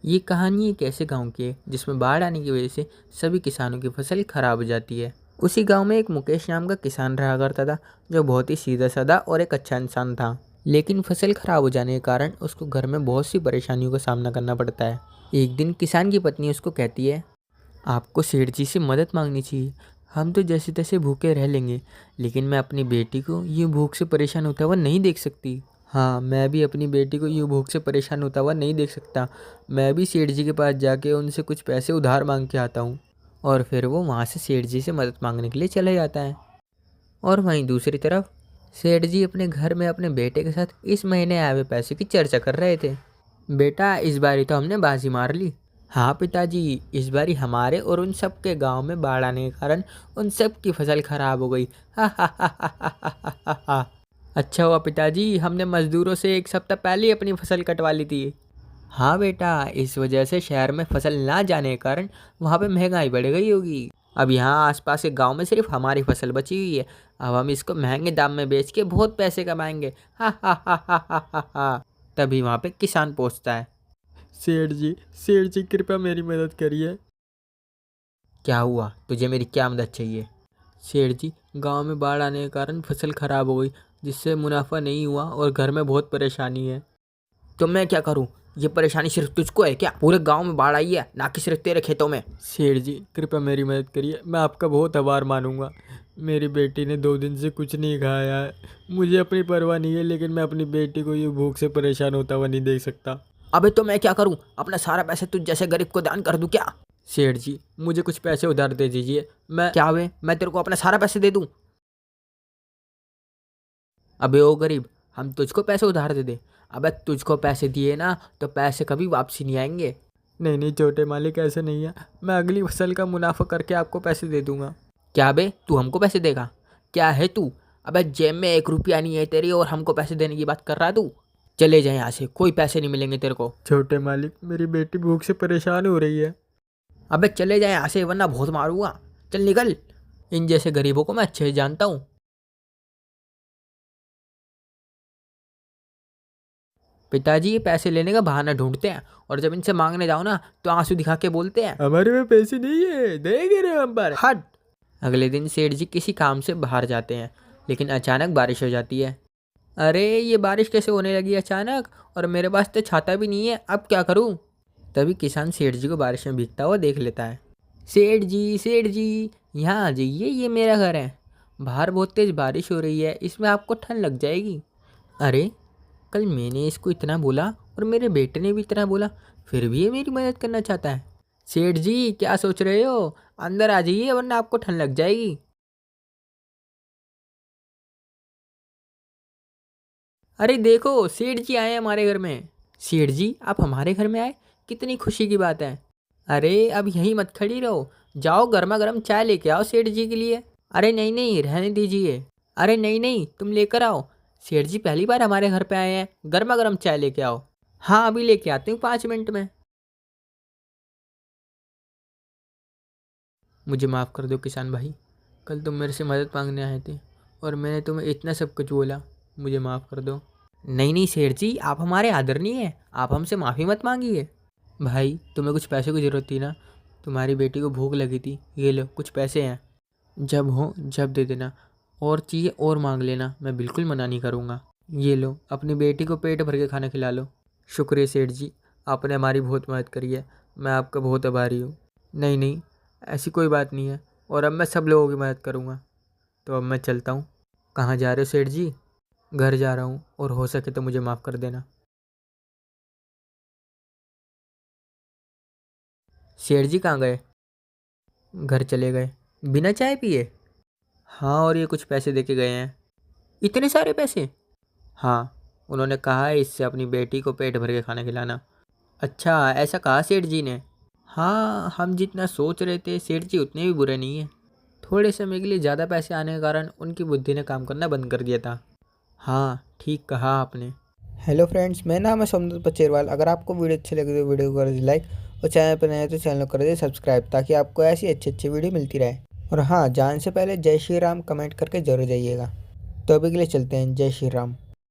ये कहानी एक ऐसे गांव की है जिसमें बाढ़ आने की वजह से सभी किसानों की फसल खराब हो जाती है। उसी गांव में एक मुकेश नाम का किसान रहा करता था, जो बहुत ही सीधा साधा और एक अच्छा इंसान था। लेकिन फसल खराब हो जाने के कारण उसको घर में बहुत सी परेशानियों का सामना करना पड़ता है। एक दिन किसान की पत्नी उसको कहती है, आपको सेठ जी से मदद मांगनी चाहिए। हम तो जैसे तैसे भूखे रह लेंगे, लेकिन मैं अपनी बेटी को ये भूख से परेशान होता हुआ नहीं देख सकती। हाँ, मैं भी अपनी बेटी को यूँ भूख से परेशान होता हुआ नहीं देख सकता। मैं भी सेठ जी के पास जाके उनसे कुछ पैसे उधार मांग के आता हूँ। और फिर वो वहाँ से सेठ जी से मदद मांगने के लिए चला जाता है। और वहीं दूसरी तरफ सेठ जी अपने घर में अपने बेटे के साथ इस महीने आए हुए पैसे की चर्चा कर रहे थे। बेटा, इस बारी तो हमने बाजी मार ली। हाँ पिताजी, इस बारी हमारे और उन सब के गाँव में बाढ़ आने के कारण उन सब की फसल खराब हो गई। हा हा हा हा हा हा हा हा। अच्छा हुआ पिताजी, हमने मजदूरों से एक सप्ताह पहले ही अपनी फसल कटवा ली थी। हाँ बेटा, इस वजह से शहर में फसल ना जाने के कारण वहाँ पे महंगाई बढ़ गई होगी। अब यहाँ आसपास के गांव में सिर्फ हमारी फसल बची हुई है। अब हम इसको महंगे दाम में बेच के बहुत पैसे कमाएंगे। हा हा हा हा हा हा हा। तभी वहाँ पे किसान पहुँचता है। सेठ जी कृपया मेरी मदद करिए। क्या हुआ, तुझे मेरी क्या मदद चाहिए? सेठ जी, गांव में बाढ़ आने के कारण फसल खराब हो गई, जिससे मुनाफा नहीं हुआ और घर में बहुत परेशानी है। तो मैं क्या करूं? ये परेशानी सिर्फ तुझको है क्या? पूरे गांव में बाढ़ आई है, ना कि सिर्फ तेरे खेतों में। सेठ जी कृपया मेरी मदद करिए, मैं आपका बहुत आभार मानूंगा। मेरी बेटी ने 2 दिन से कुछ नहीं खाया है। मुझे अपनी परवाह नहीं है, लेकिन मैं अपनी बेटी को ये भूख से परेशान होता हुआ नहीं देख सकता। अबे तो मैं क्या करूं? अपना सारा पैसे तुझ जैसे गरीब को दान कर दूं क्या? सेठ जी, मुझे कुछ पैसे उधार दे दीजिए। मैं क्या हुए, मैं तेरे को अपना सारा पैसे दे दूं? अबे ओ गरीब, हम तुझको पैसे उधार दे दे? अबे तुझको पैसे दिए ना तो पैसे कभी वापसी नहीं आएंगे। नहीं नहीं छोटे मालिक, ऐसे नहीं है। मैं अगली फसल का मुनाफा करके आपको पैसे दे दूंगा। क्या बे, तू हमको पैसे देगा? क्या है तू? अबे जेब में 1 रुपया नहीं है तेरी और हमको पैसे देने की बात कर रहा है तू? चले जाए यहाँ से, कोई पैसे नहीं मिलेंगे तेरे को। छोटे मालिक, मेरी बेटी भूख से परेशान हो रही है। अबे चले जाए यहाँ से, वरना बहुत मारूंगा। चल निकल। इन जैसे गरीबों को मैं अच्छे से जानता हूँ। पिताजी ये पैसे लेने का बहाना ढूंढते हैं, और जब इनसे मांगने जाओ ना तो आंसू दिखा के बोलते हैं, हमारे में पैसे नहीं है, देंगे रे हम पर। हट। अगले दिन सेठ जी किसी काम से बाहर जाते हैं, लेकिन अचानक बारिश हो जाती है। अरे ये बारिश कैसे होने लगी अचानक, और मेरे पास तो छाता भी नहीं है, अब क्या करूं? तभी किसान सेठ जी को बारिश में भीगता हुआ देख लेता है। सेठ जी यहाँ आ जाइए, ये मेरा घर है। बाहर बहुत तेज बारिश हो रही है, इसमें आपको ठंड लग जाएगी। अरे, कल मैंने इसको इतना बोला और मेरे बेटे ने भी इतना बोला, फिर भी ये मेरी मदद करना चाहता है। सेठ जी क्या सोच रहे हो? अंदर आ जाइए, वरना आपको ठंड लग जाएगी। अरे देखो, सेठ जी आए हैं हमारे घर में। सेठ जी आप हमारे घर में आए, कितनी खुशी की बात है। अरे अब यहीं मत खड़ी रहो, जाओ गर्मा गर्म चाय लेके आओ सेठ जी के लिए। अरे नहीं नहीं, रहने दीजिए। अरे नहीं नहीं, तुम लेकर आओ। सेठ जी पहली बार हमारे घर पे आए हैं, गर्मा गर्म चाय लेके आओ। हाँ अभी लेके आती हूँ 5 मिनट में। मुझे माफ़ कर दो किसान भाई, कल तुम मेरे से मदद मांगने आए थे और मैंने तुम्हें इतना सब कुछ बोला, मुझे माफ़ कर दो। नहीं नहीं सेठ जी, आप हमारे आदरणीय हैं, आप हमसे माफ़ी मत मांगिए। भाई तुम्हें कुछ पैसे की ज़रूरत थी ना, तुम्हारी बेटी को भूख लगी थी, ये लो कुछ पैसे हैं, जब हो जब दे देना, और चाहिए और मांग लेना, मैं बिल्कुल मना नहीं करूँगा। ये लो अपनी बेटी को पेट भर के खाना खिला लो। शुक्रिया सेठ जी, आपने हमारी बहुत मदद करी है, मैं आपका बहुत आभारी हूँ। नहीं नहीं, ऐसी कोई बात नहीं है, और अब मैं सब लोगों की मदद करूँगा। तो अब मैं चलता हूँ। कहाँ जा रहे हो सेठ जी? घर जा रहा हूँ, और हो सके तो मुझे माफ़ कर देना। सेठ जी कहाँ गए? घर चले गए, बिना चाय पिए? हाँ, और ये कुछ पैसे दे के गए हैं। इतने सारे पैसे? हाँ, उन्होंने कहा है इससे अपनी बेटी को पेट भर के खाना खिलाना। अच्छा ऐसा कहा सेठ जी ने? हाँ, हम जितना सोच रहे थे सेठ जी उतने भी बुरे नहीं हैं। थोड़े समय के लिए ज़्यादा पैसे आने के कारण उनकी बुद्धि ने काम करना बंद कर दिया था। हाँ ठीक कहा आपने। हेलो फ्रेंड्स, मेरा नाम है सौम्य पचेरवाल। अगर आपको वीडियो अच्छी लगे तो वीडियो को कर दीजिए लाइक, और चैनल पर नए हैं तो चैनल को कर दीजिए सब्सक्राइब, ताकि आपको ऐसी अच्छी अच्छी वीडियो मिलती रहे। और हाँ, जाने से पहले जय श्री राम कमेंट करके जरूर जाइएगा। तो अभी के लिए चलते हैं, जय श्री राम।